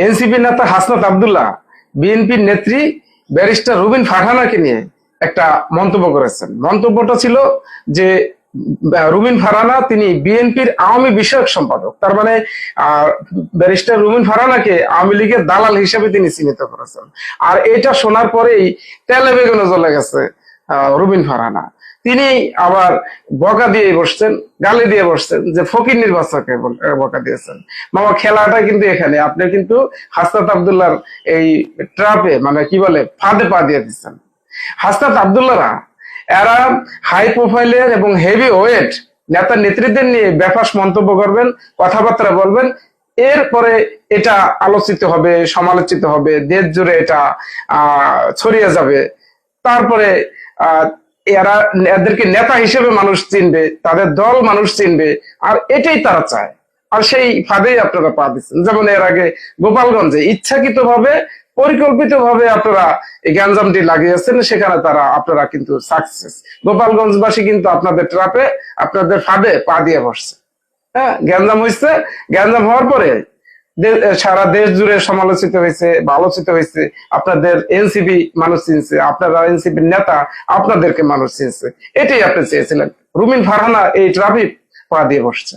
NCP নেতা হাসনাত আব্দুল্লাহ বিএনপির নেত্রী ব্যারিস্টার রুবিন ফারহানাকে নিয়ে একটা মন্তব্য করেছেন। মন্তব্যটা ছিল যে রুবিন ফারহানা তিনি বিএনপির আওয়ামী বিষয়ক সম্পাদক, তার মানে ব্যারিস্টার রুবিন ফারহানাকে আওয়ামী লীগের দালাল হিসেবে তিনি চিহ্নিত করেছেন। আর এটা শোনার পরেই তেলে বেগুনে জ্বলে গেছে রুবিন ফারহানা। তিনি আবার বকা দিয়ে বসছেন, গালি দিয়ে বসছেন যে ফকির নির্বাচককে বকা দিয়েছেন। মামা খেলাটা কিন্তু এখানে আপনি কিন্তু হাসনাত আব্দুল্লাহর এই ট্রাপে মানে কি বলে ফাঁদে পা দিয়ে দিচ্ছেন। হাসনাত আব্দুল্লাহরা এরা হাই প্রোফাইলের এবং হেভি ওয়েট নেতা নেত্রীদের নিয়ে বেফাস মন্তব্য করবেন, কথাবার্তা বলবেন, এরপরে এটা আলোচিত হবে, সমালোচিত হবে, দেশ জুড়ে এটা ছড়িয়ে যাবে। তারপরে এদেরকে নেতা হিসেবে মানুষ চিনবে, তাদের দল মানুষ চিনবে, আর এটাই তারা চায়। আর সেই ফাঁদেই আপনারা পা দিচ্ছেন। যেমন এর আগে গোপালগঞ্জে ইচ্ছাকৃত ভাবে পরিকল্পিত ভাবে আপনারা এই গ্যাঞ্জামটি লাগিয়েছেন, সেখানে আপনারা কিন্তু সাকসেস। গোপালগঞ্জবাসী কিন্তু আপনাদের ট্রাপে, আপনাদের ফাঁদে পা দিয়ে বসছে। হ্যাঁ, গ্যাঞ্জাম হয়েছে। গ্যাঞ্জাম হওয়ার পরে সারা দেশ জুড়ে সমালোচিত হয়েছে বা আলোচিত হয়েছে। আপনাদের এনসিপি মানুষ চিনছে, আপনারা এনসিপির নেতা, আপনাদেরকে মানুষ চিনছে। এটাই আপনি চেয়েছিলেন। রুবিন ফারহানা এই ট্রাফিক পা দিয়ে বসছে।